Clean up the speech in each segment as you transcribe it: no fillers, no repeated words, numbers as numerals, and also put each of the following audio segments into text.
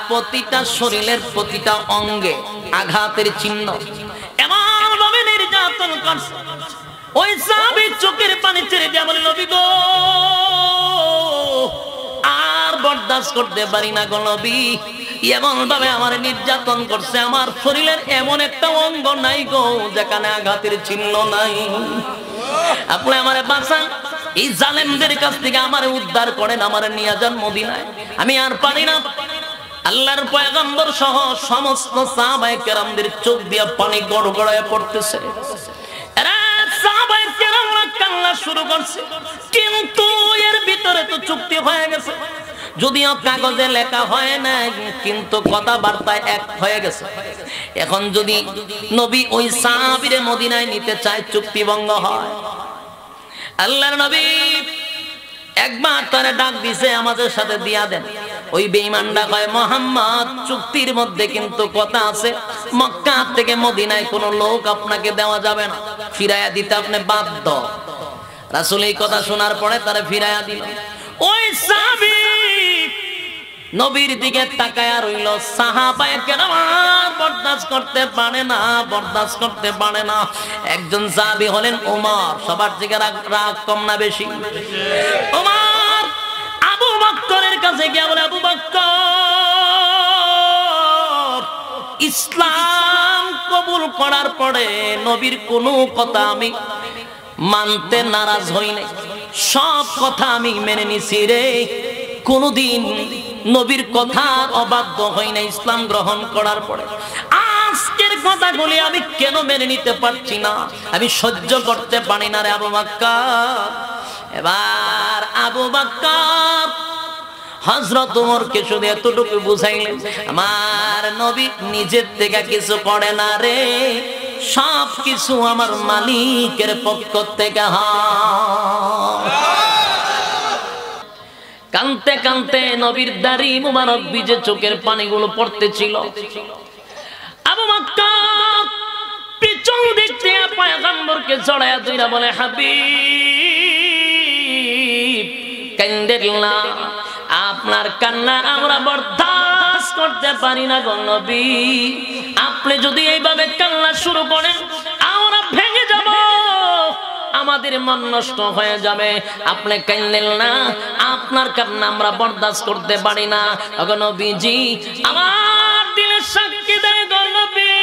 প্রতিটা শরীরের প্রতিটা অঙ্গে আঘাতের চিহ্ন, এমন ভাবে নির্যাতন করছে। ওই সাহাবী চোখের পানি ছেড়ে দিয়ে বলে, নবী গো, আর বরদাস্ত করতে পারি না গো নবী, এমন ভাবে আমার নির্যাতন করছে, আমার শরীরের এমন একটা অঙ্গ নাই গো যেখানে আঘাতের চিহ্ন নাই। আপনি আমারে বাঁচান, এই জালেমদের কাছ থেকে আমারে উদ্ধার করেন, আমারে নিয়ে যান মদিনায়, আমি আর পারি না। আল্লাহর পয়গম্বর সহ সমস্ত সাহাবায়ে কেরামদের চোখ দিয়ে পানি গড়গড়ায় পড়তেছে। এরা সাহাবায়ে কেরামরা কান্না শুরু করছে, কিন্তু এর ভিতরে তো চুক্তি হয়ে গেছে, যদিও কাগজে লেখা হয় না, কিন্তু কথাবার্তায় এক হয়ে গেছে। এখন যদি নবী ওই সাহাবীরে মদিনায় নিতে চায়, চুক্তি ভঙ্গ হয়। আল্লাহর নবী একবার তারে ডাক দিছে, আমাদের সাথে দিয়া দেন। ওই বেঈমানটা কয়, মুহাম্মদ, চুক্তির মধ্যে কিন্তু কথা আছে, মক্কা থেকে মদিনায় কোনো লোক আপনাকে দেওয়া যাবে না, ফিরাইয়া দিতে আপনি বাধ্য। রাসূল এই কথা শোনার পরে তারে ফিরাইয়া দিল। ওই সাহাবী নবীর দিকে তাকায়া রইল। সাহাবায়ে কেরাম বরদাস্ত করতে পারে না, বরদাস্ত করতে পারে না। একজন সাহাবী হলেন ওমর, সবার থেকে রাগ কম না বেশি? ওমর আবু বকরের কাছে গিয়ে বলে, আবু বকর, ইসলাম কবুল করার পরে নবীর কোনো কথা আমি মানতে নারাজ হই নাই, সব কথা আমি মেনে নিছি রে, কোনদিন নবীর কথা অবাধ্য হই না ইসলাম গ্রহণ করার পরে। আজকের কথাগুলি আমি কেন মেনে নিতে পারছি না, আমি সহ্য করতে পারি না রে আবু বকর। এবার আবু বকর হযরত ওমরকে শুধু এতটুকু বুঝাইলেন, আমার নবী নিজের থেকে কিছু করে না রে, সব কিছু আমার মালিকের পক্ষ থেকে হয়। কানতে কানতে নবীর দাড়ি মুবারক ভিজে চোখের পানিগুলো পড়তেছিল। আবু বকর পিছন দিক থেকে পয়গম্বরকে জড়ায়া ধইরা বলে, হাবিব, কান্দেন না, আপনার কান্না আমরা বরদাস্ত করতে পারি না গো নবী, আপনি যদি এইভাবে কান্না শুরু করেন আমরা ভেঙে যাব, আমাদের মন নষ্ট হয়ে যাবে। আপনি কান্দেন না, আপনার কান্না আমরা বরদাস্ত করতে পারি না। ওগো নবীজি, আমার দিলের সাক্ষী দেয় গো নবী,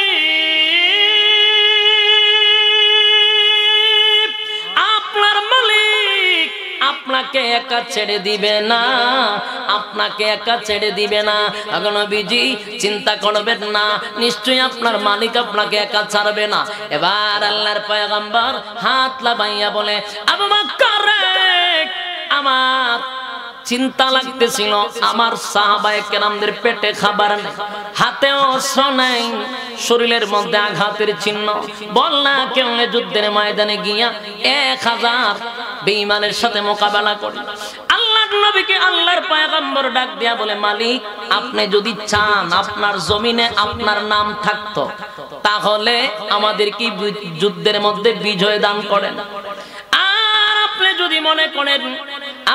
আপনার মালিক আপনাকে একা ছেড়ে দিবে না, আপনাকে একা ছেড়ে দিবে না। ওগো নবীজি, চিন্তা করবেন না, নিশ্চয়ই আপনার মালিক আপনাকে একা ছাড়বে না। এবার আল্লাহর পয়গম্বর হাত লাগাইয়া বলে, আবু বকর, আমার চিন্তা লাগতেছিল, আমার সাহাবায়ে কেরামদের পেটে খাবার নেই, হাতেও অস্ত্র নাই, শরীরের মধ্যে আঘাতের চিহ্ন, বল না কেমনে যুদ্ধের ময়দানে গিয়া 1000 বেঈমানের সাথে মোকাবেলা করি। আল্লাহর নবীকে আল্লাহর পয়গম্বর ডাক দিয়া বলে, মালিক, আপনি যদি চান আপনার জমিনে আপনার নাম থাকতো, তাহলে আমাদের কি যুদ্ধের মধ্যে বিজয় দান করেন। আর আপনি যদি মনে করেন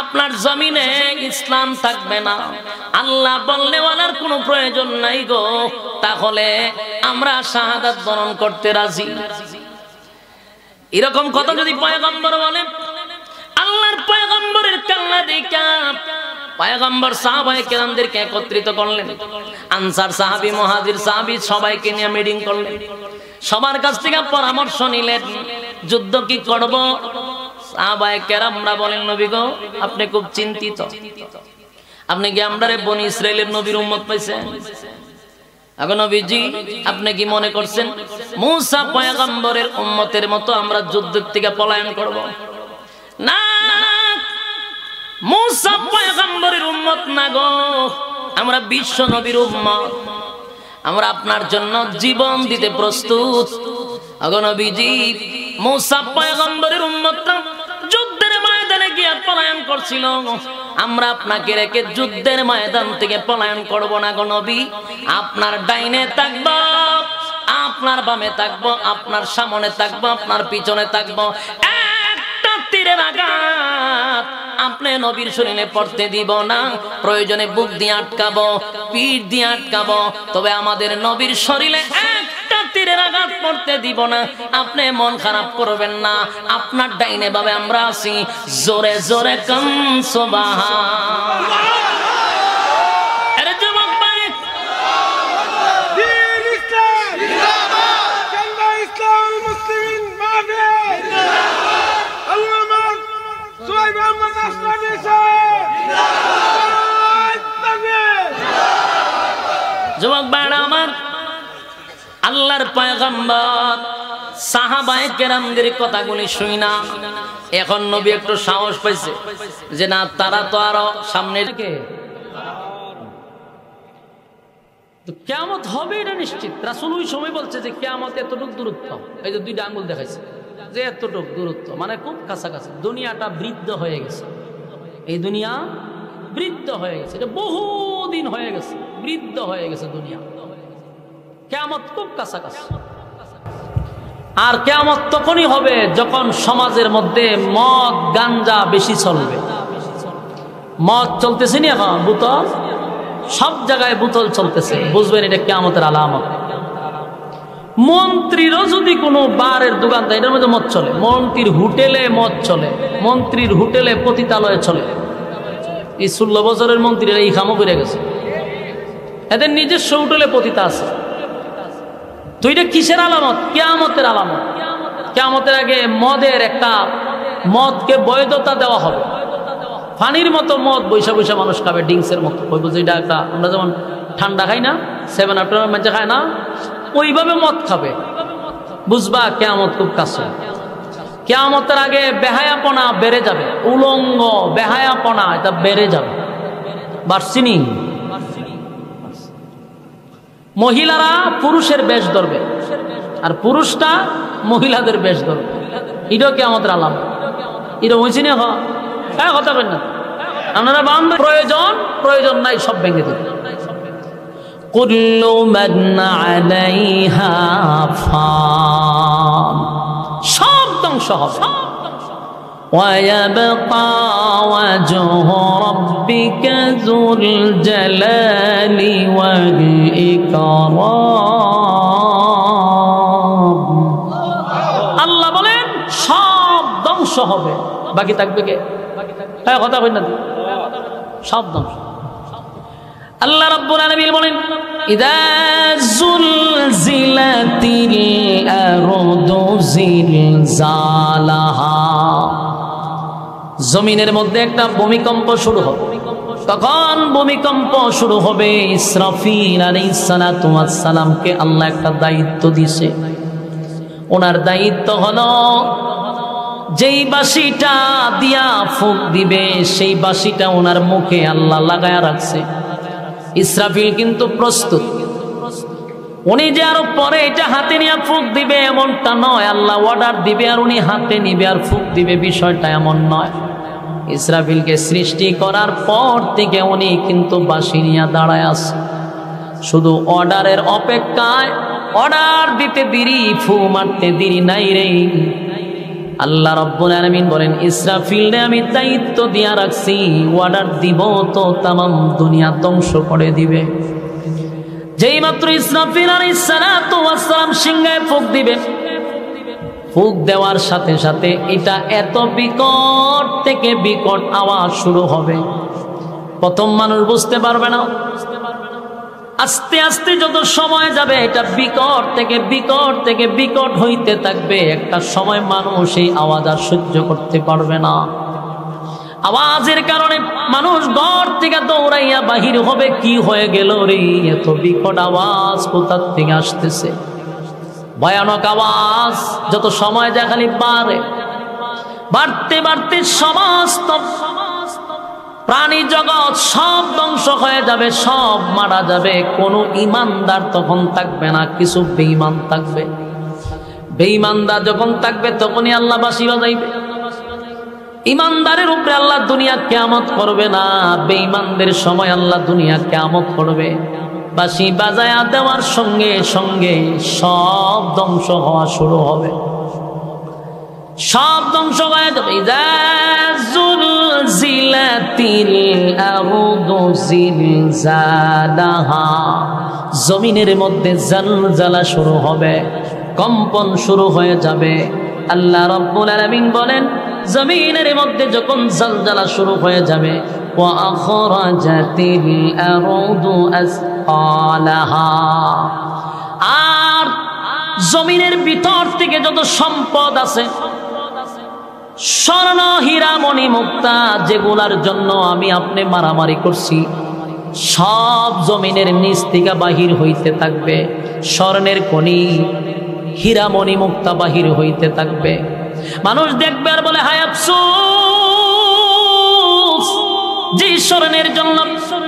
আপনার জমিনে ইসলাম থাকবে না, আল্লাহ বললে ওনার কোনো প্রয়োজন নাই গো, তাহলে আমরা শাহাদাত বরণ করতে রাজি। এরকম কথা যদি পয়গম্বর বলে, আল্লাহর পয়গম্বরের কান্না দেখা পয়গম্বর সাহাবায়ে কেরামদেরকে একত্রিত করলেন। আনসার সাহাবী, মুহাজির সাহাবী সবাইকে নিয়ে মিটিং করলেন, সবার কাছ থেকে পরামর্শ নিলেন, যুদ্ধ কি করব। সাহাবায়ে কেরামরা বলেন, নবী গো, আপনি খুব চিন্তিত, আপনি কি আমরারে বনি ইসরাইলের নবীর উম্মত পাইছেন? এখন নবীজি, আপনি কি মনে করছেন মুসা পয়গম্বরের উম্মতের মতো আমরা যুদ্ধের থেকে পলায়ন করব? না, মুসা পয়গম্বরের উম্মত না গো, আমরা বিশ্ব নবীর উম্মত, আমরা আপনার জন্য জীবন দিতে প্রস্তুত। এখন নবীজি, মুসা পয়গম্বরের উম্মতরা যুদ্ধের ময়দানে গিয়ে পলায়ন করছিল, আমরা আপনাকে রেখে যুদ্ধের ময়দান থেকে পলায়ন করব না গো নবী। আপনার ডাইনে থাকবো, আপনার বামে থাকবো, আপনার সামনে থাকবো, আপনার পিছনে থাকবো, একটা তীরের আঘাত আপনি নবীর শরীরে পড়তে দিব না, প্রয়োজনে বুক দিয়ে আটকাবো, পিঠ দিয়ে আটকাবো, তবে আমাদের নবীর শরীরে একটা তীরের আঘাত পড়তে দিব না। আপনি মন খারাপ করবেন না, আপনার ডাইনে ভাবে আমরা আছি, জোরে জোরে কাম সুবহান। যুবক ভাইরা আমার, আল্লাহর পয়গম্বর সাহাবায়ে কেরামদের কথাগুলি শুই না, এখন নবী একটু সাহস পাইছে যে না, তারা তো আরো সামনে থেকে কিয়ামত হবে এটা নিশ্চিত। রাসূল ওই সময় বলছে যে কিয়ামত এতটুক দূরত্ব, এই যে দুইটা আঙ্গুল দেখাইছে যে এতটুক দূরত্ব, মানে খুব কাছাকাছি। দুনিয়াটা বৃদ্ধ হয়ে গেছে, এই দুনিয়া বৃদ্ধ হয়ে গেছে, এটা বহুদিন হয়ে গেছে, বৃদ্ধ হয়ে গেছে দুনিয়া। কিয়ামত খুব কাছাকাছি। আর কিয়ামত তখনই হবে যখন সমাজের মধ্যে মদ গাঞ্জা বেশি চলবে। মদ চলতেছে না এখন, বোতল, সব জায়গায় বোতল চলতেছে, বুঝবেন এটা কিয়ামতের আলামত। মন্ত্রীরও যদি কোনো বারের দোকান দেয়, এটার মধ্যে মদ চলে। মন্ত্রীর হোটেলে মদ চলে, মন্ত্রীর হোটেলে পতিতালয়ে চলে। এই 16 বছরের মন্ত্রীরা এই কামও করে গেছে, এদের নিজস্ব হোটেলে পতিতা আছে। তো এটা কিসের আলামত? কিয়ামতের আলামত। কিয়ামতের আগে মদের একটা, মদকে বৈধতা দেওয়া হবে। পানির মতো মদ বৈশা বৈশা মানুষ খাবে, ড্রিঙ্কসের মতো। এটা একটা, আমরা যেমন ঠান্ডা খাই না, 7 আপ মানুষ খায় না, ওইভাবে মদ খাবে। বুঝবা কিয়ামত খুব কাছে। কিয়ামতের আগে বেহায়াপনা বেড়ে যাবে, উলঙ্গ বেহায়াপনা এটা বেড়ে যাবে। বার্সিনি মহিলারা পুরুষের বেশ ধরবে, আর পুরুষটা মহিলাদের বেশ ধরবে। এটাও কিয়ামতের আলামত। এটা হয়েছে না? হ্যাঁ, কথা বলেন না আপনারা। প্রয়োজন প্রয়োজন নাই সব ভেঙে দেবে। কুল্লু মান আলাইহা ফান, সব ধ্বংস হবে। ওয়ায়াবকা ওয়াজহু রাব্বিকা যুল জালালি ওয়াল ইকরাম। আল্লাহ বলেন সব ধ্বংস হবে, বাকি থাকবে কে? হ্যাঁ, কথা কই না, সব ধ্বংস। আল্লাহ রাব্বুল আলামিন বলেন ইযা যুলজিলাতিল আরদু জিলজালাহা, জমিনের মধ্যে একটা ভূমিকম্প শুরু হবে। তখন ভূমিকম্প শুরু হবে। ইসরাফিল আলাইহিস সালাতু ওয়াস সালামকে আল্লাহ একটা দায়িত্ব দিয়েছে। ওনার দায়িত্ব হলো যেই বাঁশিটা দিয়া ফুঁক দিবে, সেই বাঁশিটা ওনার মুখে আল্লাহ লাগায়া রাখছে। ইসরাফিল কিন্তু প্রস্তুত, উনি যে আরো পরে এটা হাতে নিয়ে ফুঁক দিবে এমনটা নয়। আল্লাহ অর্ডার দিবে আর উনি হাতে নিবে আর ফুঁক দিবে, বিষয়টা এমন নয়। ইসরাফিলকে সৃষ্টি করার পর থেকে উনি কিন্তু বাঁশি নিয়ে দাঁড়ায় আছে, শুধু অর্ডারের অপেক্ষায়। অর্ডার দিতে দেরি, ফু মারতে দেরি নাই রে। আল্লাহ রাব্বুল আলামিন বলেন ইসরাফিলকে আমি দায়িত্ব দিয়া রাখছি, অর্ডার দিব তো তামাম দুনিয়া ধ্বংস করে দিবে। যেই মাত্র ইসরাফিল আলাইহিস সালাতু ওয়াস সালাম সিংহায় ফুঁক দিবে, ফুঁক দেওয়ার সাথে সাথে এটা এত বিকট থেকে বিকট আওয়াজ শুরু হবে। প্রথম মানুষ বুঝতে পারবে না, আস্তে আস্তে যত সময় যাবে এটা বিকট থেকে বিকট থেকে বিকট হইতে থাকবে। একটা সময় মানুষ এই আওয়াজ আর সহ্য করতে পারবে না। আওয়াজের কারণে মানুষ ঘর থেকে দৌড়াইয়া বাহির হবে, কি হয়ে গেল রে, এত বিকট আওয়াজ কোথা থেকে আসতেছে। ভয়ানক আওয়াজ যত সময় যায় খালি বাড়ে, বাড়তে বাড়তে সমস্ত প্রাণী জগৎ সব ধ্বংস হয়ে যাবে, সব মারা যাবে। কোনো ইমানদার তখন থাকবে না, কিছু বেঈমান থাকবে। বেঈমানদার যখন থাকবে তখনই আল্লাহ বাঁশি বাজাইবে। ইমানদারের উপরে আল্লাহ দুনিয়া কিয়ামত করবে না, বেঈমানদের সময় আল্লাহ দুনিয়া কিয়ামত করবে। বাঁশি বাজায়া দেওয়ার সঙ্গে সঙ্গে সব ধ্বংস হওয়া শুরু হবে। সব ধ্বংস হয়ে যাবে। ইযা যুলজিলাতিল আরদু জিলজালাহা, জমিনের মধ্যে জালজালা শুরু হবে, কম্পন শুরু হয়ে যাবে। আল্লাহ রাব্বুল আলামিন বলেন জমিনের মধ্যে যখন জালজালা শুরু হয়ে যাবে, ওয়া আখরাজাতিল আরদু আসকালাহা, আর জমিনের ভিতর থেকে যত সম্পদ আছে, স্বর্ণ হীরা মণি মুক্তা, যেগুলার জন্য আমি আপনি মারামারি করছি, সব জমিনের নিচ থেকে বাহির হইতে থাকবে। স্বর্ণের খনি, হীরা মণি মুক্তা বাহির হইতে থাকবে। মানুষ দেখবে আর বলে হায় আফসোস, যেই স্বর্ণের জন্য,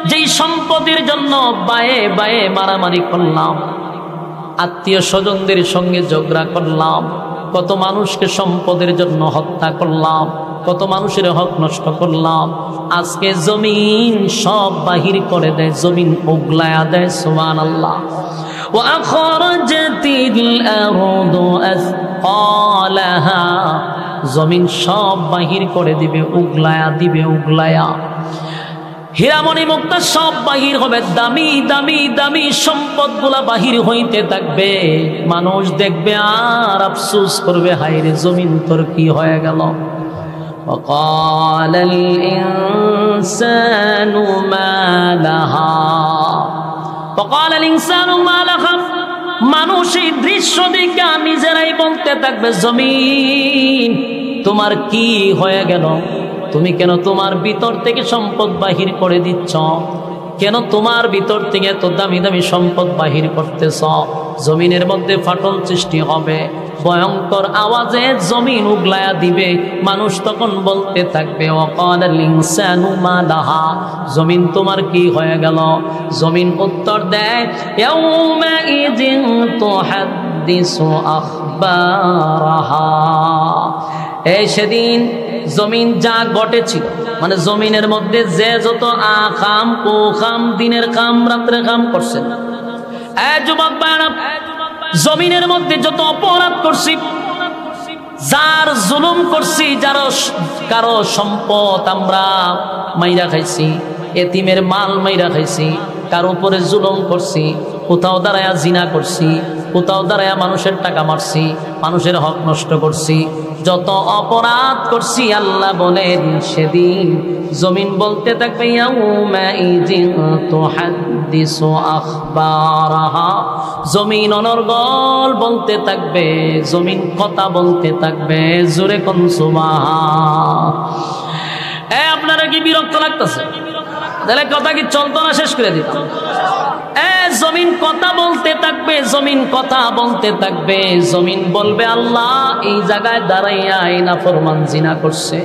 যেই সম্পদের জন্য বায়ে বায়ে মারামারি করলাম, আত্মীয় স্বজনদের সঙ্গে ঝগড়া করলাম, কত মানুষকে সম্পদের জন্য হত্যা করলাম, কত মানুষের হক নষ্ট করলাম, আজকে জমিন সব বাহির করে দেয়, জমিন উগলায়া দেয়। সুবহানাল্লাহ। ওয়া আখরাজাতিল আরদু আসকালাহা, জমিন সব বাহির করে দিবে, উগলায়া দিবে, উগলায়া। হীরামণি মুক্তা সব বাহির হবে, দামি দামি দামি সম্পদগুলা বাহির হইতে থাকবে। মানুষ দেখবে আর আফসোস করবে, হায়রে জমিন তোর কি হয়ে গেল। وقال الإنسان ما لها وقال الإنسان ما لها, মানুষ এই দৃশ্য দেখে নিজেরাই বলতে থাকবে জমিন তোমার কি হয়ে গেল, তুমি কেন তোমার ভিতর থেকে সম্পদ বাহির করে দিচ্ছ, কেন তোমার ভিতর থেকে এত দামি দামি সম্পদ বাহির করতেছ। জমিনের মধ্যে ফাটল সৃষ্টি হবে, ভয়ঙ্কর আওয়াজে জমিন উগলায়া দিবে। মানুষ তখন বলতে থাকবে ওয়াকালাল ইনসানু মা লাহা, জমিন তোমার কি হয়ে গেল। জমিন উত্তর দেয় ইয়াউমা ইযিন তুহাদ্দিসু আখবারাহা, এই সেদিন জমিন যা ঘটেছিল, মানে জমিনের মধ্যে যে যত আখাম কুখাম, দিনের কাম রাত্রে কাম করছেন, যুবক ভাইরা, জমিনের মধ্যে যত অপরাধ করছি, যার জুলুম করছি, যার কারো সম্পদ আমরা মাইরা খাইছি, এতিমের মাল মাইরা খাইছি, কারো উপরে জুলুম করছি, কোথাও দাঁড়ায়া জিনা করছি, কোথাও দাঁড়ায়া মানুষের টাকা মারছি, মানুষের হক নষ্ট করছি, যত অপরাধ করছি, আল্লাহ বলেন সেদিন জমিন বলতে থাকবে ইয়াউমা ইযিন তুহাদ্দিসু আখবারাহা, জমিন অনর্গল বলতে থাকবে, জমিন কথা বলতে থাকবে। জোরে কোন সুবহান। আপনারা কি বিরক্ত লাগতেছে? তাহলে কথা কি চলতো না, শেষ করে দিতাম। জমিন কথা বলতে থাকবে, জমিন কথা বলতে থাকবে। জমিন বলবে আল্লাহ এই জায়গায় দাঁড়াইয়া এই নাফরমান জিনা করছে,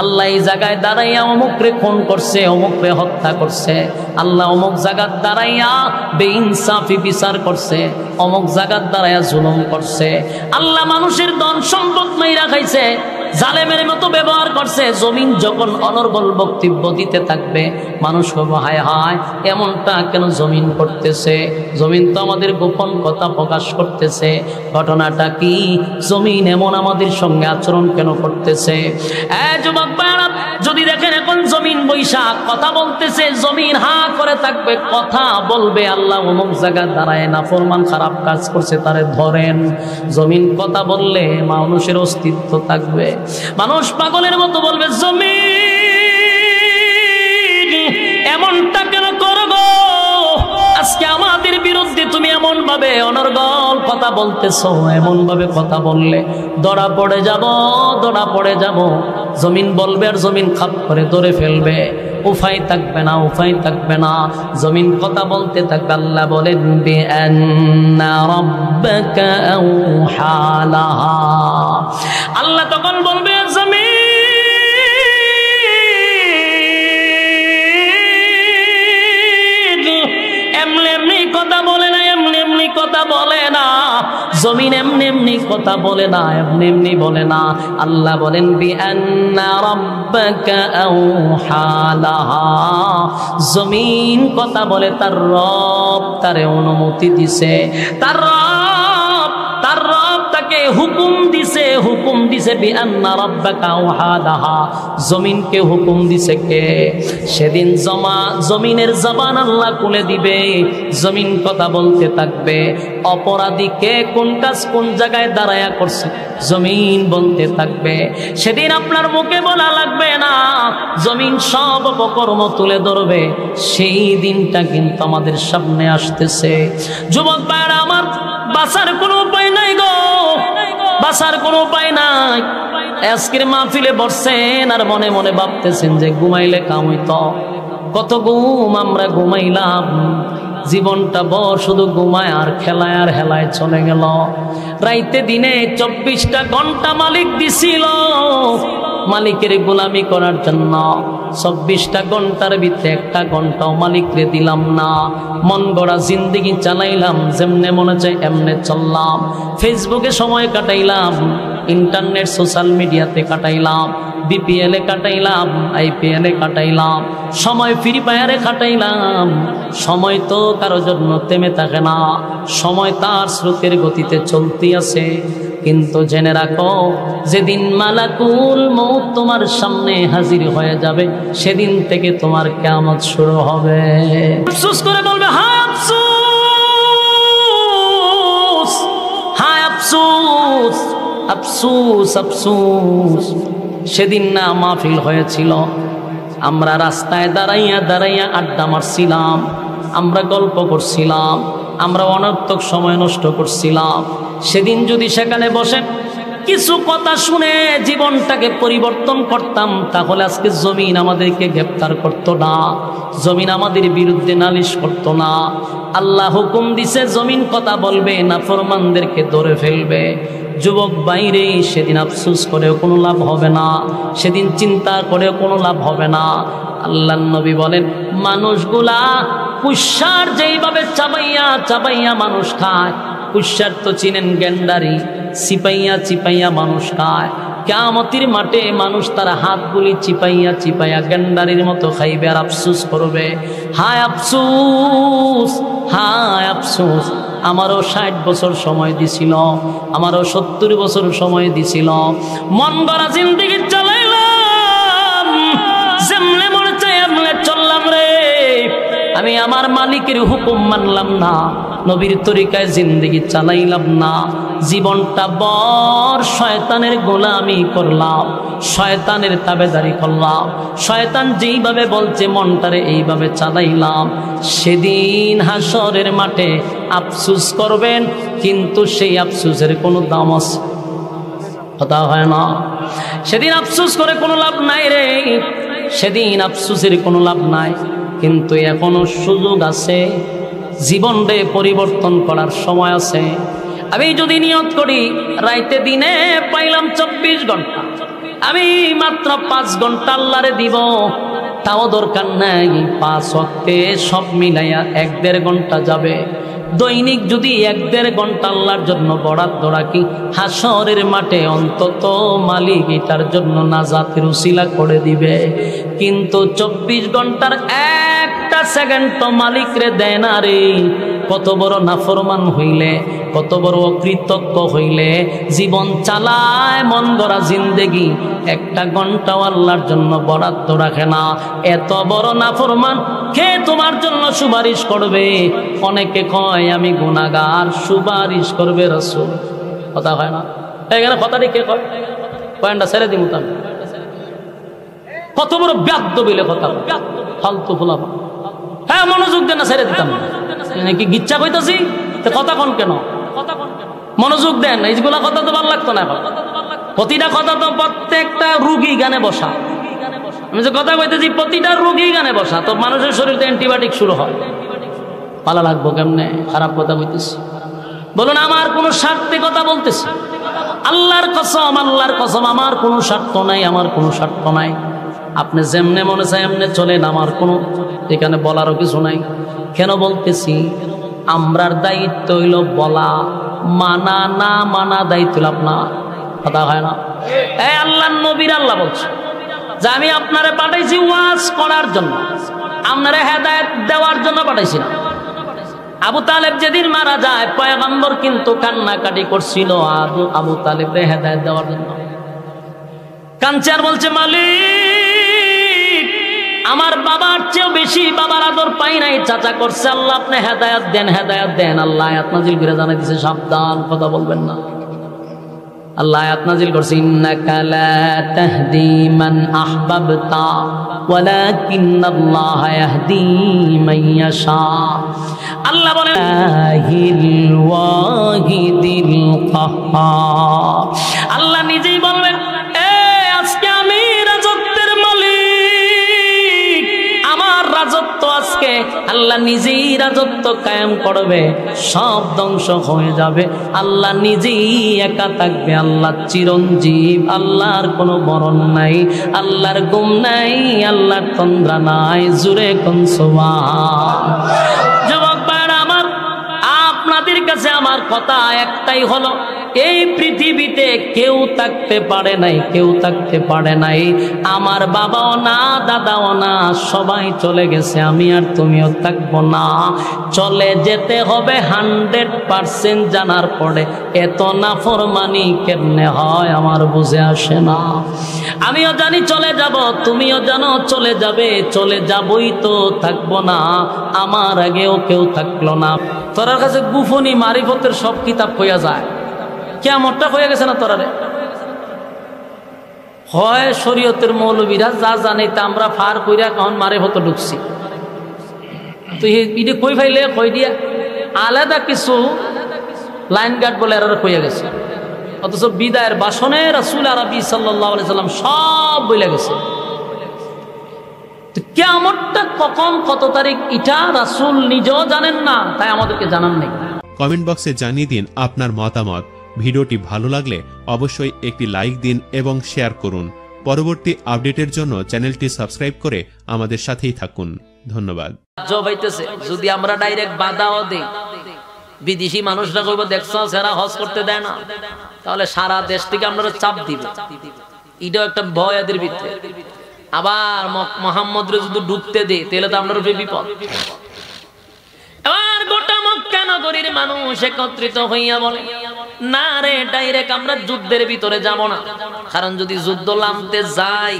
আল্লাহ এই জায়গায় দাঁড়াইয়া অমুকরে খুন করছে, অমুকরে হত্যা করছে, আল্লাহ অমুক জায়গার দাঁড়াইয়া বেইনসাফি বিচার করছে, অমুক জায়গার দাঁড়াইয়া জুলুম করছে, আল্লাহ মানুষের ধন সম্পদ মাইরা খাইছে, জালেমের মতো ব্যবহার করছে। জমিন যখন অনর্গল বক্তব্য দিতে থাকবে, মানুষ হবে হায় হায় এমনটা কেন জমিন করতেছে, জমিন তো আমাদের গোপন কথা প্রকাশ করতেছে, ঘটনাটা কি, জমিন এমন আমাদের সঙ্গে আচরণ কেন করতেছে। যুবক ভাইরা, যদি দেখেন এখন জমিন বৈশাখ কথা বলতেছে, জমিন হা করে থাকবে, কথা বলবে আল্লাহ অমুক জায়গায় দাঁড়ায় নাফরমান খারাপ কাজ করছে, তারে ধরেন। জমিন কথা বললে মানুষের অস্তিত্ব থাকবে। মানুষ পাগলের মতো বলবে জমিন এমনটা কেন করবো, আজকে আমাদের বিরুদ্ধে তুমি এমন ভাবে অনর্গল কথা বলতেছো, এমন ভাবে কথা বললে ধরা পড়ে যাব, ধরা পড়ে যাব। জমিন বলবে আর জমিন খাপ করে ধরে ফেলবে, উপায় থাকবে না, উপায় থাকবে না। জমিন কথা বলতে থাকবে। আল্লাহ বলেন বিআন্না রাব্বাকা আওহা লাহা, আল্লাহ তখন বলবে জমিন এমনি এমনি কথা বলে না, এমনি এমনি কথা বলে না, জমিন এমনি এমনি কথা বলে না, এমনি এমনি বলে না। আল্লাহ বলেন বিআন্না রাব্বাকা আওহা লাহা, জমিন কথা বলে তার রব তারে অনুমতি দিছে, তার রব তাকে হুকুম দিছে, হুকুম দিছে বিআন্না রাব্বাকা ওয়াহাদাহা, জমিনকে হুকুম দিছে কে? সেদিন জমিনের জবান আল্লাহ খুলে দিবে, জমিন কথা বলতে থাকবে। অপরাধী কে কোন কাজ কোন জায়গায় দাঁড়ায়া করছে জমিন বলতে থাকবে। সেদিন আপনার মুখে বলা লাগবে না, জমিন সব অপকর্ম তুলে ধরবে। সেই দিনটা কিন্তু আমাদের সামনে আসতেছে। যুবক ভাইরা আমার, বাঁচার কোনো উপায় নাই গো, বাঁচার কোনো উপায় নাই। আজকের মাহফিলে বসছেন আর মনে মনে ভাবতেছেন যে ঘুমাইলে কাম হইতো। কত ঘুম আমরা ঘুমাইলাম, জীবনটা বড় শুধু ঘুমায় আর খেলায় আর হেলায় চলে গেল। রাইতে দিনে 24টা ঘন্টা মালিক দিছিল মালিকের গোলামি করার জন্য। 24টা ঘন্টার ভিতরে একটা ঘন্টাও মালিকরে দিলাম না। মন গড়া জিন্দেগি চালাইলাম, যেমনে মনে চাই এমনে চললাম। ফেসবুকে সময় কাটাইলাম, ইন্টারনেট সোশ্যাল মিডিয়াতে কাটাইলাম, বিপিএলে কাটাইলাম, আইপিএলে কাটাইলাম, সময় ফ্রি ফায়ারে কাটাইলাম। সময় তো কারোর জন্য থেমে থাকে না, সময় তার স্রোতের গতিতে চলতে আছে। কিন্তু জেনে রাখো, যেদিন মালাকুল মউত তোমার সামনে হাজির হয়ে যাবে, সেদিন থেকে তোমার কিয়ামত শুরু হবে। আফসোস করে বলবে, হায় আফসোস, হায় আফসোস, আফসোস, আফসোস। সেদিন না মাহফিল হয়েছিল, আমরা রাস্তায় দাঁড়াইয়া দাঁড়াইয়া আড্ডা মারছিলাম, আমরা গল্প করছিলাম, আমরা অনর্থক সময় নষ্ট করছিলাম। সেদিন যদি সেখানে বসে কিছু কথা শুনে জীবনটাকে পরিবর্তন করতাম, তাহলে আজকে জমিন আমাদেরকে গ্রেফতার করতো না, জমিন আমাদের বিরুদ্ধে নালিশ করতো না। আল্লাহ হুকুম দিছে জমিন কথা বলবে, নাফরমানদেরকে ধরে ফেলবে। যুবক বাইরে, সেদিন আফসোস করেও কোনো লাভ হবে না, সেদিন চিন্তা করেও কোনো লাভ হবে না। আল্লাহর নবী বলেন, মানুষগুলা কুশার যেইভাবে চাবাইয়া চাবাইয়া মানুষ খায়, কুশার তো চিনেন গেন্ডারি, চিপাইয়া চিপাইয়া মানুষ খায়। কিয়ামতের মাঠে মানুষ তার হাতগুলি চিপাইয়া চিপাইয়া গেন্ডারির মতো খাইবে আর আফসোস করবে। হায় আফসোস, হায় আফসোস, আমারও 60 বছর সময় দিছিল, আমারও 70 বছর সময় দিছিল, মন গড়া জিন্দেগি চালাইলাম, যেমনে মনে চাই এমনে চললাম রে। আমি আমার মালিকের হুকুম মানলাম না, নবীর তরিকায় জিন্দেগি চালাইলাম না, জীবনটা বড় শয়তানের গোলামি করলাম, শয়তানের তাবেদারি করলাম, শয়তান যেইভাবে বলছে মনটারে এইভাবে চালাইলাম। সেদিন হাসরের মাঠে আফসোস করবেন, কিন্তু সেই আফসোসের কোনো দাম আছে? কথা হয় না। সেদিন আফসোস করে কোনো লাভ নাই রে, সেদিন আফসোসের কোনো লাভ নাই। কিন্তু এখনো সুযোগ আছে, জীবনকে পরিবর্তন করার সময় আছে। আমি যদি নিয়ত করি রাইতে দিনে পাইলাম 24 ঘন্টা, আমি মাত্র 5 ঘন্টা আল্লাহরে দিব, তাও দরকার নাই 5 ওয়াক্তে সব মিলাইয়া 1-1.5 ঘন্টা যাবে। দৈনিক যদি 1-1.5 ঘন্টা আল্লাহর জন্য বরাদ্দ রাখি, হাসরের মাঠে অন্তত মালিক এটার জন্য নাজাতের উসিলা করে দিবে। কিন্তু 24 ঘন্টার একটা সেকেন্ড তো মালিক রে দেয় না রে। কত বড় নাফরমান হইলে, কত বড় অকৃতজ্ঞ হইলে জীবন চালায়, মন গড়া জিন্দেগি 1টা ঘন্টাও আল্লাহর জন্য বরাদ্দ রাখে না। এত বড় নাফরমান কে তোমার জন্য সুপারিশ করবে? অনেকে কয় আমি গুনাহগার, সুপারিশ করবে রাসূল। কথা হয় না এখানে? কথাটি কে কয়? পয়েন্টটা ছেড়ে দিমু তাহলে। কত বড় ব্যাদ্য বিলে কথা, ফালতু ফুলাফা। হ্যাঁ মনোযোগ দেন না, ছেড়ে দিতাম কি গিচ্ছা কইতাছি, কথা কন কেন? মনোযোগ দেন, এইগুলা কথা তো ভালো লাগতো না। এখন প্রতিটা কথা তো প্রত্যেকটা রুগী গানে বসা। আমি যে কথা কইতেছি প্রতিটা রুগী গানে বসা, তো মানুষের শরীরে অ্যান্টিবায়োটিক শুরু হয়। ভালো লাগবো কেমনে? খারাপ কথা কইতেছি। বলুন আমার কোনো স্বার্থে কথা বলতেছি? আল্লাহর কসম, আল্লাহর কসম, আমার কোনো স্বার্থ নাই, আমার কোনো স্বার্থ নাই। আপনি যেমনে মনে চায় এমনে চলেন, আমার কোনো এখানে বলারও কিছু নাই। কেন বলতেছি? আমরার দায়িত্ব হইল বলা, মানা না মানা দায়িত্ব আপনার। কথা হয় না? এই আল্লাহর নবীর আল্লাহ বলছে যে আমি আপনারে পাঠাইছি ওয়াজ করার জন্য, আপনারে হেদায়েত দেওয়ার জন্য পাঠাইছি না। আবু তালেব যেদিন মারা যায় পয়গম্বর কিন্তু কান্নাকাটি করছিল আবু তালেবকে হেদায়েত দেওয়ার জন্য। কাঁদছে আর বলছে, মালিক আমার বাবার চেয়েও বেশি বাবার আদর পাই নাই, চাচা করছে, আল্লাহ আপনি হেদায়েত দেন, হেদায়েত দেন। আল্লাহ আয়াত নাজিল করে জানাই দিয়েছে, সাবধান, কথা বলবেন না। আল্লাহ আয়াত নাজিল করছে, ইন্নাকা লা তাহদি মান আহবাবতা ওয়ালাকিন্নাল্লাহা ইয়াহদি মান ইয়াশা। আল্লাহ বলেন আহিল ওয়াহিদিল কাহ্হার। আল্লাহ নিজেই বলবেন, আজকে আমি রাজত্বের মালিক, আমার রাজত্ব আজকে আল্লাহ নিজেই রাজত্ব কায়েম করবে, সব ধ্বংস হয়ে যাবে, আল্লাহ নিজেই একা থাকবে, আল্লাহ চিরঞ্জীব, আল্লাহর কোনো মরণ নাই, আল্লাহর গুম নাই, আল্লাহর তন্দ্রা নাই। জুরে কোন সুবহান। যুবক ভাইরা আমার, আপনাদের কাছে আমার কথা একটাই হলো, এই পৃথিবীতে কেউ থাকতে পারে নাই, কেউ থাকতে পারে নাই, আমার বাবাও না, দাদাও না, সবাই চলে গেছে, আমি আর তুমিও থাকবো না। চলে যেতে হবে 100% জানার পরে এত নাফরমানি কেমনে হয় আমার বুঝে আসে না। আমিও জানি চলে যাব, তুমিও জানো চলে যাবে, চলে যাবই তো, থাকবো না। আমার আগেও কেউ থাকলো না। তোর কাছে গুফনি মারিফতের সব কিতাব হইয়া যায়, কিয়ামতটা হয়ে গেছে না তোরারে? হয় শরীয়তের মৌলবীরা যা জানে তা আমরা ফার কইরা কখন মারিফতে ঢুকছি, তো এটা কই ফাইলে কই দিয়া আলাদা কিছু লাইন গার্ড বলে এরা কইয়া গেছে, অথচ বিদায়ের বাসনে রাসূল আরবি সাল্লাল্লাহু আলাইহি সাল্লাম সব বলে গেছে। তো কিয়ামতটা কখন, কত তারিখ, এটা রাসূল নিজেও জানেন না, তাই আমাদেরকে জানান নেই। কমেন্ট বক্সে জানিয়ে দিন আপনার মতামত। ভিডিওটি ভালো লাগলে অবশ্যই একটি লাইক দিন এবং শেয়ার করুন। পরবর্তী আপডেটের জন্য চ্যানেলটি সাবস্ক্রাইব করে আমাদের সাথেই থাকুন। ধন্যবাদ। যদি আমরা ডাইরেক্ট বাধাও দেই, বিদেশি মানুষরা কইব দেখছো যারা হজ করতে দেয় না, তাহলে সারা দেশ থেকে আমরা চাপ দিব, এটাও একটা ভয় এদের ভিতরে। আবার মুহাম্মদরে যদি ঢুকতে দেই তাহলে তো আমরা বিপদ। এবার গোটা মক্কা নগরীর মানুষ একত্রিত হইয়া বলে, না রে, ডাইরেক্ট আমরা যুদ্ধের ভিতরে যাব না, কারণ যদি যুদ্ধ নামতে যাই,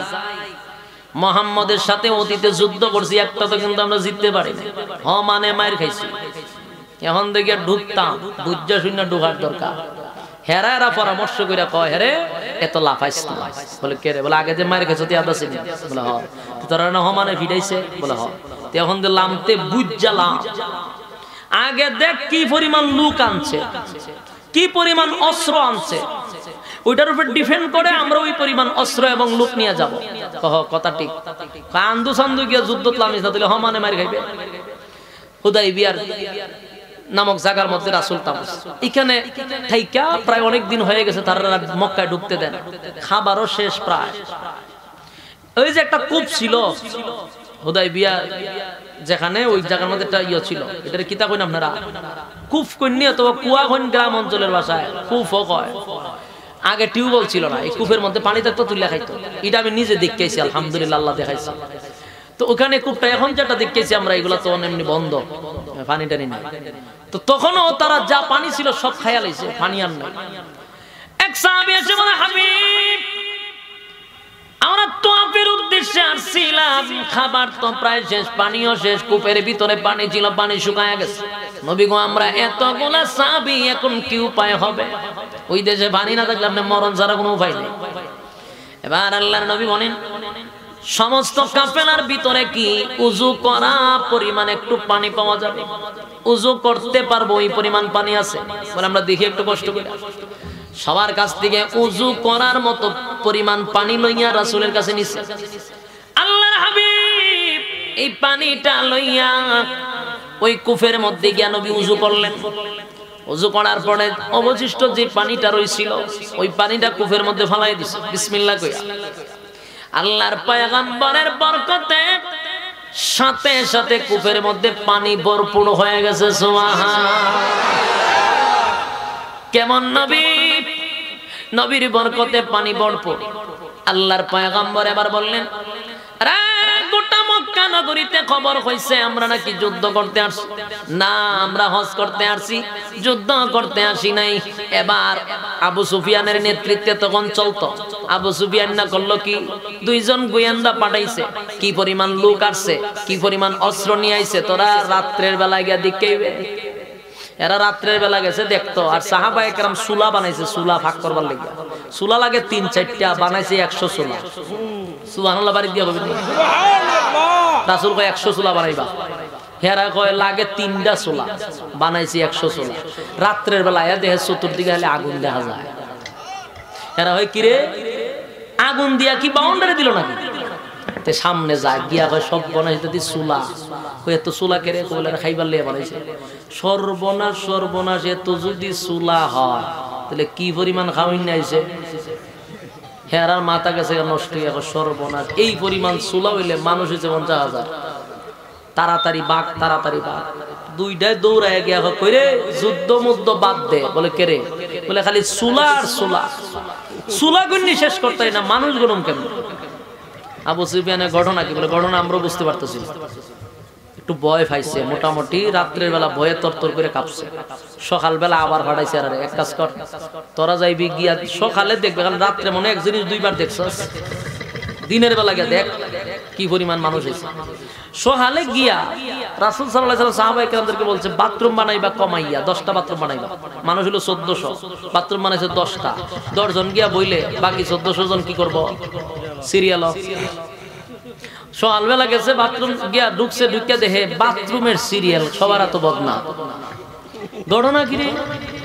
মুহাম্মদের সাথে অতীতে যুদ্ধ করছি, একটা তো কিন্তু আমরা জিততে পারি না, মানে মায়ের খাইছি। এখন দেখি ঢুকতাম, বুঝা শূন্য ঢুকার দরকার। হেরা এরা পরামর্শ করে কয়, হেরে এত লাফাইস না। বলে কে রে? বলে আগে যে মায়ের খাইছো তুই আদাসি। বলে হ। তোরা না মানে ফিরাইছে? বলে হ। এখন যে লামতে বুঝালাম, আগে দেখ কি পরিমাণ লোক আনছে, কি পরিমাণ অস্ত্র আনছে, ওইটার উপর ডিফেন্ড করে আমরা ওই পরিমাণ অস্ত্র এবং লোক নিয়ে যাব। কথা ঠিক। কান্দু সান্দু গিয়ে যুদ্ধ লামিস না, তাহলে মানে মারি খাইবে। হুদাইবিয়ার নামক জায়গার মধ্যে রাসূল তাবুস, এখানে থাইকা প্রায় অনেক দিন হয়ে গেছে, তারা মক্কায় ঢুকতে দেন, খাবারও শেষ প্রায়। ওই যে একটা কূপ ছিল হুদাইবিয়া, যেখানে ওই জায়গার মধ্যে একটা ইয়ে ছিল, এটার কিতা কইন আপনারা? কূপ কইনি, অথবা কুয়া কইন গ্রাম অঞ্চলের ভাষায়, কূপও কয়। আগে টিউবওয়েল ছিল না, এই কূপের মধ্যে পানি থাকতো, তুলে খাইতো। এটা আমি নিজে দেখেছি, আলহামদুলিল্লাহ, আল্লাহ দেখাইছে। তো ওখানে কূপটা এখন যেটা দেখেছি আমরা, এগুলা তো এমনি বন্ধ, পানি টানি নাই। তো তখনও তারা যা পানি ছিল সব খাইয়া লাইছে, পানি আর নাই। এক সাহাবী এসে বলে, হাবিব, আমরা তোয়াফের উদ্দেশ্যে আসছিলাম, খাবার তো প্রায় শেষ, পানিও শেষ, কূপের ভিতরে পানি ছিল, পানি শুকায়া গেছে। নবী গো, আমরা এতগুলা সাহাবী, এখন কি উপায় হবে? ওই দেশে পানি না থাকলে আপনি মরণ ছাড়া কোনো উপায় নেই। এবার আল্লাহর নবী বলেন, সমস্ত কাফেলার ভিতরে কি উযু করা পরিমাণ একটু পানি পাওয়া যাবে? উযু করতে পারবো ওই পরিমাণ পানি আছে? বলে আমরা দেখি একটু কষ্ট করে। সবার কাছ থেকে উযু করার মতো পরিমাণ পানি লইয়া রাসূলের কাছে নিছে। আল্লাহর হাবিব এই পানিটা লইয়া ওই কূপের মধ্যে গিয়া নবী উযু করলেন। উযু করার পরে অবশিষ্ট যে পানিটা রইছিল, ওই পানিটা কূপের মধ্যে ফেলাই দিছে বিসমিল্লাহ কইয়া। আল্লাহর পয়গম্বরের বরকতে সাথে সাথে কূপের মধ্যে পানি ভরপুর হয়ে গেছে। সুবহানাল্লাহ। কেমন নবী, নবীর বরকতে পানি ভরপুর। আল্লাহর পয়গম্বর এবার বললেন, রে গোটা মক্কা মক্কা নগরীতে খবর হইছে আমরা নাকি যুদ্ধ করতে আসছি। না, আমরা হজ করতে আসছি, যুদ্ধ করতে আসি নাই। এবার আবু সুফিয়ানের নেতৃত্বে তখন চলতো। আবু সুফিয়ান না করলো কি, দুইজন গোয়েন্দা পাঠাইছে, কি পরিমাণ লোক আসছে, কি পরিমাণ অস্ত্র নিয়ে আইছে, তোরা রাত্রের বেলা গিয়া দেখেইবে। এরা রাত্রের বেলা গেছে দেখতো। আর সাহাবায়ে কেরাম সুলা বানাইছে, সুলা ভাগ করবার লাগে। সুলা লাগে 3-4টা, বানাইছে 100 সুলা। সুবহানাল্লাহ বাড়ি দিয়া বলবেন সুবহানাল্লাহ। রাসূল কয় 100 সুলা বানাইবা, হেরা কয় লাগে 3টা সুলা, বানাইছে 100 সুলা। রাত্রের বেলা এ দেখে চতুর্দিকে হলে আগুন দেখা যায়। হেরা হয় কি রে, আগুন দিয়া কি বাউন্ডারি দিল নাকি? তে সামনে যায় গিয়া কয় সব বানাইছে যদি সুলা, কই এত সুলা কেরে, কইলা খাইবার লিয়ে বানাইছে। সর্বনাশ সর্বনাশ, এত যদি সুলা হয় তাহলে কি পরিমাণ খাওয়াই নাইছে। হেরার মাথা গেছে নষ্ট হয়ে, সর্বনাশ, এই পরিমাণ সুলা হইলে মানুষ হইছে 50,000। তাড়াতাড়ি বাঘ, তাড়াতাড়ি বাঘ। দুইটাই দৌড়ায় গিয়া কইরে যুদ্ধ মুদ্ধ বাদ দে। বলে কেরে, বলে খালি সুলা আর সুলা, সুলা গুন্নি শেষ করতেই না, মানুষ গরম কেমন। আবু সুফিয়ানের ঘটনা কি, বলে ঘটনা আমরা বুঝতে পারতেছি। একটু ভয় পাইছে, মোটামুটি রাত্রের বেলা ভয়ে তরতর করে কাঁপছে। সকালবেলা আবার ফাটাইছে, আর এক কাজ কর, তোরা যাইবি গিয়া সকালে দেখবে, কারণ রাত্রে মনে এক জিনিস দুইবার দেখছস, দিনের বেলা গিয়া দেখ কি পরিমাণ মানুষ হয়েছে। সকালে গিয়া রাসূল সাল্লাল্লাহু আলাইহি ওয়াসাল্লাম সাহাবায়ে কেরামদেরকে বলছে বাথরুম বানাইবা কমাইয়া, 10টা বাথরুম বানাইবা। মানুষ হলো 1400, বাথরুম বানাইছে 10টা। 10 জন গিয়া বইলে বাকি 1400 জন কি করব, সিরিয়াল। সকালবেলা গেছে বাথরুম গিয়া ঢুকছে, ঢুকিয়া দেখে বাথরুমের সিরিয়াল। সবার এত বদনা, ঘটনা কি রে,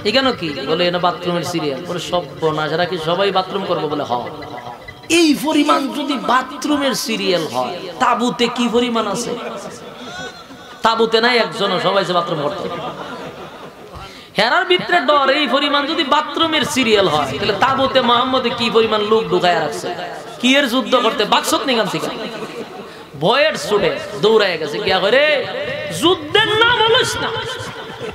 এখানে কি, বলে এটা বাথরুমের সিরিয়াল। বলে সর্বনাশ, এরা কি সবাই বাথরুম করবো? বলে হ। এই পরিমাণ যদি বাথরুমের সিরিয়াল হয়, তাবুতে কি পরিমাণ আছে? তাবুতে নাই একজন, সবাই বাথরুম করতে। হেরার ভিতরে ডর, এই পরিমাণ যদি বাথরুমের সিরিয়াল হয় তাহলে তাবুতে মুহাম্মদে কি পরিমাণ লোক ঢুকায় রাখছে, কি এর যুদ্ধ করতে বাক্সত নিগান থেকে ভয়ের ছুটে দৌড়ায় গেছে। গিয়া করে যুদ্ধের নাম হলিস না।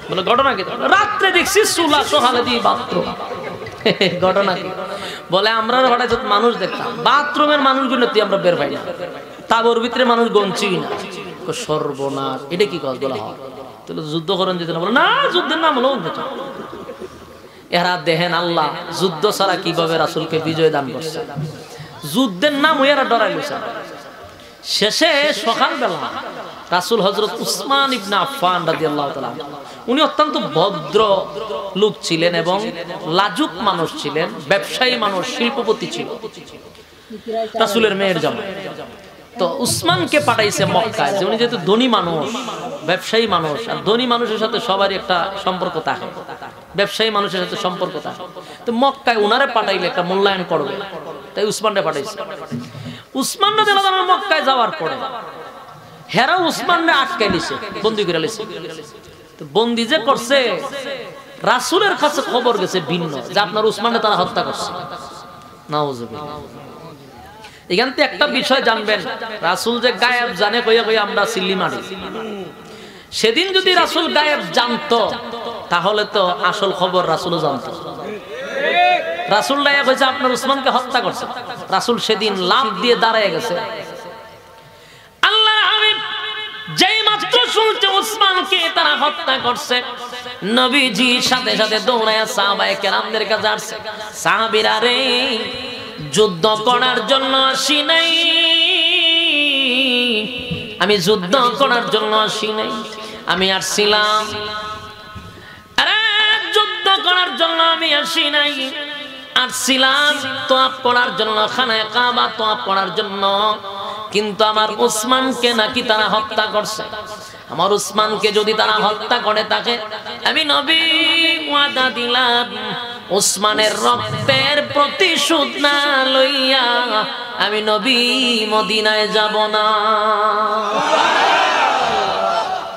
বলে ঘটনা কি? রাত্রে দেখছি চুলা, সকালে দিয়ে বাথরুম। ঘটনা কি? বলে আমরা হঠাৎ মানুষ দেখতাম, বাথরুমের মানুষগুলো তুই আমরা বের পাই না, তাবুর ভিতরে মানুষ গঞ্চি না। সর্বনাশ, এটা কি কথা? বলা হয় তাহলে যুদ্ধ করেন যেতে না। বলে না, যুদ্ধের নাম হলো। এরা দেখেন আল্লাহ যুদ্ধ ছাড়া কিভাবে রাসূলকে বিজয় দান করছে। যুদ্ধের নাম এরা ডরাইছে। শেষে সকালবেলা রাসূল হযরত উসমান ইবনে আফফান রাদিয়াল্লাহু তাআলা, উনি অত্যন্ত ভদ্র লোক ছিলেন এবং লাজুক মানুষ ছিলেন, ব্যবসায়ী মানুষ, শিল্পপতি ছিল, রাসূলের মেয়ের জামাই। তো উসমানকে পাঠাইছে মক্কায়, যে উনি যেহেতু ধনী মানুষ, ব্যবসায়ী মানুষ, আর ধনী মানুষের সাথে সবারই একটা সম্পর্ক থাকে, ব্যবসায়ী মানুষের সাথে সম্পর্ক থাকে। তো মক্কায় উনারে পাঠাইলে একটা মূল্যায়ন করবে, তাই উসমানরে পাঠাইছে। উসমান রাদিয়াল্লাহু তাআলা মক্কায় যাওয়ার পরে হেরা উসমানরে আটকে নিছে, বন্দী করে নিছে। তো বন্দী যে করছে, রাসূলের কাছে খবর গেছে ভিন্ন, যে আপনার উসমানরে তারা হত্যা করছে। নাউযুবিল্লাহ। এখান থেকে একটা বিষয় জানবেন, রাসূল যে গায়েব জানে কইয়া কইয়া আমরা সিল্লি মারি। সেদিন যদি রাসূল গায়েব জানতো তাহলে তো আসল খবর রাসূলও জানতো। রাসূল লাইয়া কইছে আপনার উসমানকে হত্যা করছে। রাসূল সেদিন লাফ দিয়ে দাঁড়ায় গেছে। আল্লাহর হাবিব যেই মাত্র শুনছে উসমানকে তারা হত্যা করছে, নবীজি সাথে সাথে দৌড়ায়া সাহাবায়ে কেরামদের কাছে আসছে। সাহাবীরা রে, যুদ্ধ করার জন্য আসি নাই, আমি যুদ্ধ করার জন্য আসি নাই, আমি আসছিলাম, আরে যুদ্ধ করার জন্য আমি আসি নাই, আসছিলাম তোয়াফ করার জন্য, খানায়ে কাবা তোয়াফ করার জন্য। কিন্তু আমার উসমানকে নাকি তারা হত্যা করছে। আমার উসমানকে যদি তারা হত্যা করে থাকে, আমি নবী ওয়াদা দিলাম উসমানের রক্তের প্রতিশোধ না লইয়া আমি নবী মদিনায় যাব না।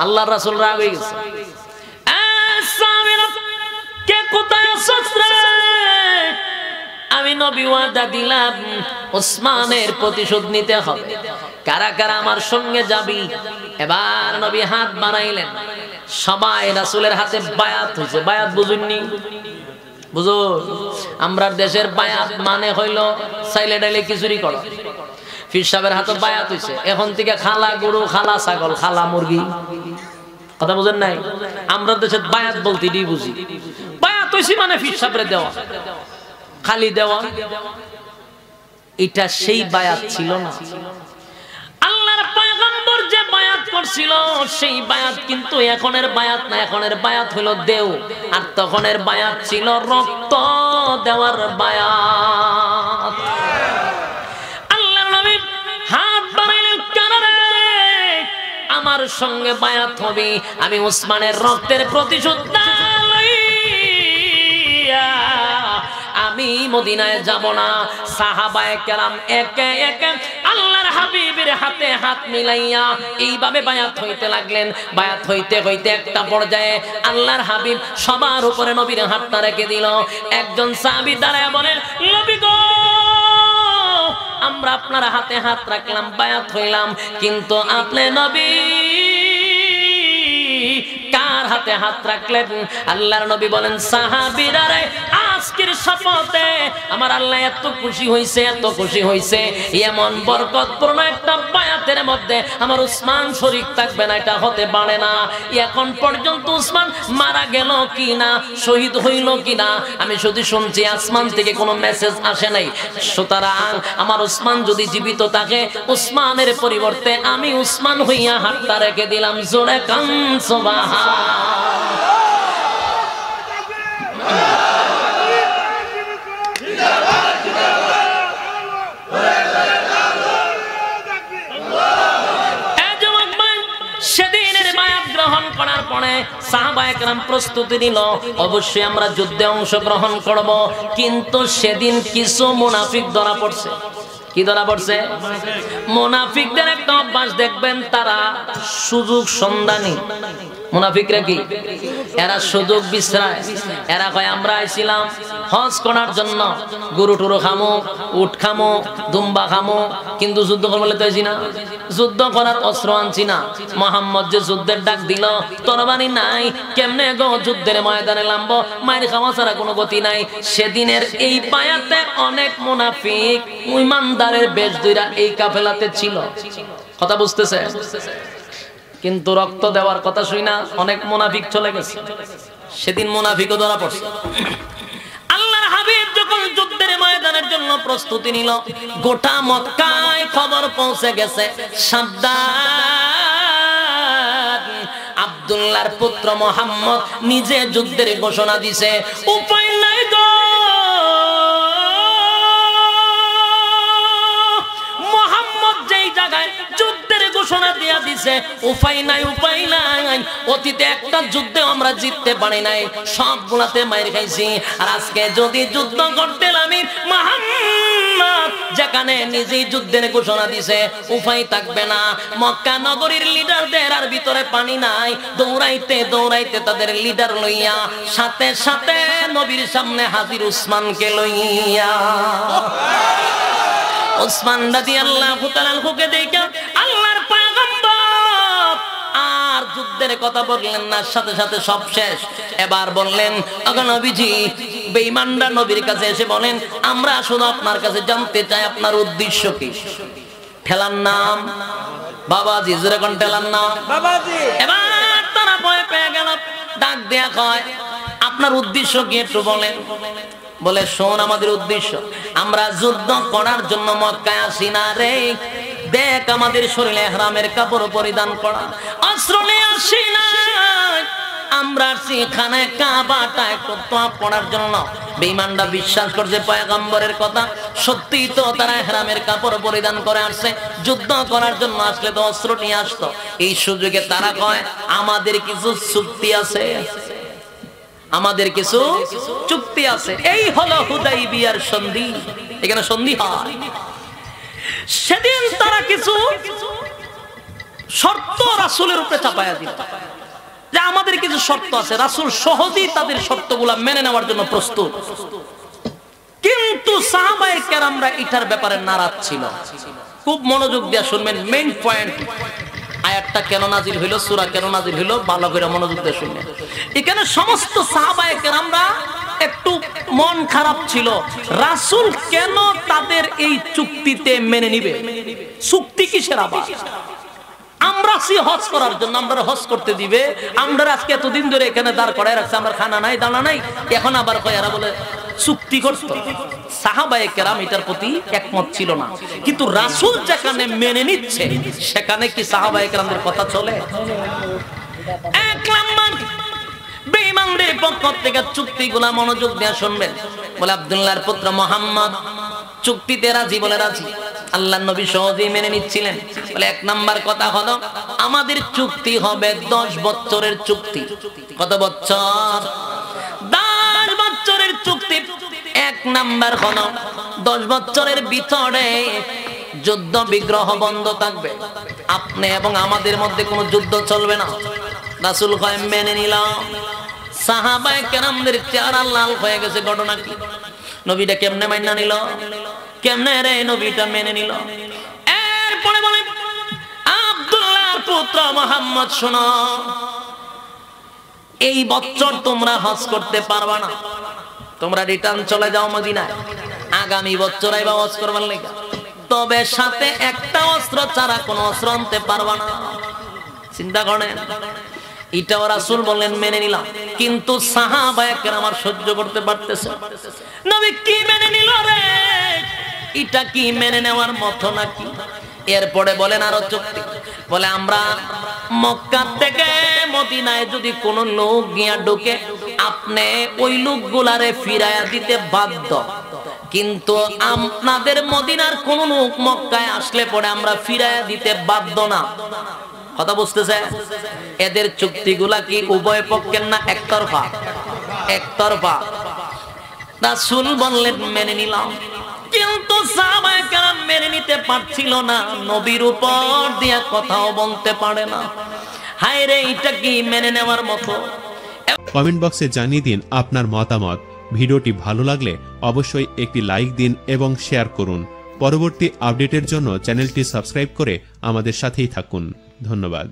আল্লাহর রাসূল রাগ হয়ে গেছে। কে কোথায় আছিস রে? আমি নবী ওয়াদা দিলাম উসমানের প্রতিশোধ নিতে হবে, কারা কারা আমার সঙ্গে যাবি? এবার নবী হাত বাড়াইলেন, সবাই রাসূলের হাতে বায়াত হইছে। বায়াত বুঝুননি? বুঝো, আমরা দেশের বায়াত মানে হইল সাইলে ডাইলে খিচুড়ি করো। পীর সাহেবের হাতে বায়াত হইছে, এখন থেকে খালা গরু, খালা ছাগল, খালা মুরগি। কথা বুঝেন নাই? আমরা দেশে বায়াত বলতে ডি বুঝি, বায়াত হইছি মানে পীর সাহেবের দেওয়া, খালি দেওয়া। এটা সেই বায়াত ছিল না। আল্লাহর পয়গম্বর যে বায়াত করছিল সেই বায়াত কিন্তু এখনের বায়াত না। এখনের বায়াত হলো দেও, আর তখনের বায়াত ছিল রক্ত দেওয়ার বায়াত। আল্লাহর নবী হাত বাড়াইলেন, কানারে আমার সঙ্গে বায়াত হবে, আমি উসমানের রক্তের প্রতিশোধ আমি মদিনায় যাব না। সাহাবায়ে কেরাম একে একে আল্লাহর হাবিবের হাতে হাত মিলাইয়া এইভাবে বায়াত হইতে লাগলেন। বায়াত হইতে হইতে একটা পর্যায়ে আল্লাহর হাবিব সবার উপরে নবীর হাতটা রেখে দিল। একজন সাহাবী দাঁড়ায় বলেন, নবী গো, আমরা আপনার হাতে হাত রাখলাম, বায়াত হইলাম, কিন্তু আপনি নবী কার হাতে হাত রাখলেন? আল্লাহর নবী বলেন, সাহাবীরা রে, আজকের শপথে আমার আল্লাহ এত খুশি হইছে, এত খুশি হইছে, এমন বরকতপূর্ণ একটা বায়াতের মধ্যে আমার উসমান শরীক থাকবে না, এটা হতে পারে না। এখন পর্যন্ত উসমান মারা গেল কিনা, শহীদ হইল কিনা আমি শুধু শুনছি, আসমান থেকে কোনো মেসেজ আসে নাই। সুতরাং আমার উসমান যদি জীবিত থাকে, উসমানের পরিবর্তে আমি উসমান হইয়া হাতটা রেখে দিলাম। জোরে কান সুবহান। সেদিনের বায়াত গ্রহণ করার পরে সাহাবায়ে কেরাম প্রস্তুতি নিল, অবশ্যই আমরা যুদ্ধে অংশগ্রহণ করব। কিন্তু সেদিন কিছু মুনাফিক ধরা পড়ছে। কি ধরা পড়ছে? মুনাফিকদের একটা অভ্যাস দেখবেন, তারা সুযোগ সন্ধানী। মুনাফিকরা কি? এরা সুযোগ বিশ্রায়। এরা কয় আমরা আইছিলাম হজ করার জন্য, গরু টুরু খামো, উট খামো, দুম্বা খামো, কিন্তু যুদ্ধ করবো তো আইছি না, যুদ্ধ করার অস্ত্র আনছি না। মুহাম্মদ যে যুদ্ধের ডাক দিল, তরবারি নাই, কেমনে গো যুদ্ধের ময়দানে নামবো? মায়ের খাওয়া ছাড়া কোনো গতি নাই। সেদিনের এই বায়াতে অনেক মুনাফিক ইমানদারের বেশ দুইরা এই কাফেলাতে ছিল। কথা বুঝতেছে? কিন্তু রক্ত দেওয়ার কথা শুই না অনেক মুনাফিক চলে গেছে। সেদিন মুনাফিকও ধরা পড়ছে। আল্লাহর হাবিব যখন যুদ্ধের ময়দানের জন্য প্রস্তুতি নিল, গোটা মক্কায় খবর পৌঁছে গেছে, সাবধান, আব্দুল্লাহর পুত্র মুহাম্মদ নিজে যুদ্ধের ঘোষণা দিছে। উপায় নাই গো, মুহাম্মদ যেই জায়গায় যুদ্ধের ঘোষণা দিয়া দিছে, উপায় নাই, উপায় নাই। অতীতে একটা যুদ্ধে আমরা জিততে পারি নাই, সবগুলাতে মাইর খাইছি। আর আজকে যদি যুদ্ধ করতে নামি, মুহাম্মদ যেখানে নিজেই যুদ্ধের ঘোষণা দিছে, উপায় থাকবে না। মক্কা নগরীর লিডারদের আর ভিতরে পানি নাই, দৌড়াইতে দৌড়াইতে তাদের লিডার লইয়া সাথে সাথে নবীর সামনে হাজির উসমানকে লইয়া। উসমান রাদিয়াল্লাহু তাআলা আনহুকে দেখে আল্লাহর পয়গম্বর আর যুদ্ধের কথা বললেন না, সাথে সাথে সব শেষ। এবার বললেন, ওগো নবীজি, বেঈমানরা নবীর কাছে এসে বলেন, আমরা শুধু আপনার কাছে জানতে চাই আপনার উদ্দেশ্য কি? ঠেলার নাম বাবাজি, জোরে কোন ঠেলার নাম বাবাজি? এবার তারা ভয় পেয়ে গেল, ডাক দেয়া কয়, আপনার উদ্দেশ্য কি একটু বলেন। বলে, শোন, আমাদের উদ্দেশ্য, আমরা যুদ্ধ করার জন্য মক্কায় আসি না রে। দেখ আমাদের শরীরে ইহরামের কাপড় পরিধান করা, অস্ত্র নিয়ে আসি না। আমরা আসছি এখানে কাবাটা একটু তোয়াফ করার জন্য। বেঈমানরা বিশ্বাস করছে পয়গম্বরের কথা, সত্যি তো তারা ইহরামের কাপড় পরিধান করে আসছে, যুদ্ধ করার জন্য আসলে তো অস্ত্র নিয়ে আসতো। এই সুযোগে তারা কয়, আমাদের কিছু চুক্তি আছে, আমাদের কিছু চুক্তি আছে। এই হলো হুদাইবিয়ার সন্ধি। এখানে সন্ধি হয়। সেদিন তারা কিছু শর্ত রাসূলের উপরে চাপায়া দিল, যে আমাদের কিছু শর্ত আছে। রাসূল সহজেই তাদের শর্তগুলো মেনে নেওয়ার জন্য প্রস্তুত। কিন্তু সাহাবায়ে কেরামরা এটার ব্যাপারে নারাজ ছিল। খুব মনোযোগ দিয়ে শুনবেন, মেইন পয়েন্ট। আয়াতটা কেন নাজিল হইল, সূরা কেন নাজিল হইল, ভালো করে মনোযোগ দিয়ে শুনবেন। এখানে সমস্ত সাহাবায়ে কেরামরা একটু মন খারাপ ছিল, রাসূল কেন তাদের এই চুক্তিতে মেনে নিবে? চুক্তি কিসের আবার? আমরা সি হজ করার জন্য, আমরা হজ করতে দিবে, আমরা আজকে এতদিন ধরে এখানে দাঁড় করায় রাখছে, আমার খানা নাই দানা নাই, এখন আবার কয়ারা বলে চুক্তি করতো। সাহাবায়ে কেরাম এটার প্রতি একমত ছিল না, কিন্তু রাসূল যেখানে মেনে নিচ্ছে সেখানে কি সাহাবায়ে কেরামদের কথা চলে? এক নাম্বার বেঈমানদের পক্ষ থেকে চুক্তিগুলা মনোযোগ দিয়ে শুনবেন। বলে আব্দুল্লাহর পুত্র মুহাম্মদ চুক্তিতে রাজি, বলে রাজি। আল্লাহর নবী সহজেই মেনে নিচ্ছিলেন। বলে এক নাম্বার কথা হলো আমাদের চুক্তি হবে 10 বছরের চুক্তি। কত বছর? 10 বছরের চুক্তি। এক নাম্বার হলো 10 বছরের ভিতরে যুদ্ধ বিগ্রহ বন্ধ থাকবে, আপনি এবং আমাদের মধ্যে কোনো যুদ্ধ চলবে না। রাসূল কয় মেনে নিলাম। সাহাবায়ে কেরামদের চেহারা লাল হয়ে গেছে। ঘটনা কি? নবীটা কেমনে মাইনা নিল? কেমনে রে নবীটা মেনে নিল? এরপরে বলে আব্দুল্লাহর পুত্র মুহাম্মদ শোনো, এই বছর তোমরা হজ করতে পারবা না, তোমরা রিটার্ন চলে যাও মদিনায়, আগামী বছর আইবা হজ করবার লাগা, তবে সাথে একটা অস্ত্র ছাড়া কোনো অস্ত্র আনতে পারবা না। চিন্তা করেন, এটাও রাসূল বললেন মেনে নিলাম। কিন্তু সাহাবায়ে কেরাম আর সহ্য করতে পারতেছে। নবী কি মেনে নিল রে? এটা কি মেনে নেওয়ার মতো নাকি? এরপরে বলেন আরো চুক্তি। বলে আমরা মক্কা থেকে মদিনায় যদি কোনো লোক গিয়া ঢুকে, আপনি ওই লোকগুলারে ফিরাইয়া দিতে বাধ্য, কিন্তু আপনাদের মদিনার কোন লোক মক্কায় আসলে পরে আমরা ফিরাইয়া দিতে বাধ্য না। কথা বুঝতেছে? এদের চুক্তিগুলা কি উভয় পক্ষের না একতরফা? একতরফা। রাসূল বললেন মেনে নিলাম, কিন্তু সাহাবায়ে কেরাম মেনে নিতে পারছিল না, নবীর উপর দিয়ে কথাও বলতে পারে না। হায় রে, এটা কি মেনে নেওয়ার মতো? কমেন্ট বক্সে জানিয়ে দিন আপনার মতামত। ভিডিওটি ভালো লাগলে অবশ্যই একটি লাইক দিন এবং শেয়ার করুন। পরবর্তী আপডেটের জন্য চ্যানেলটি সাবস্ক্রাইব করে আমাদের সাথেই থাকুন। ধন্যবাদ।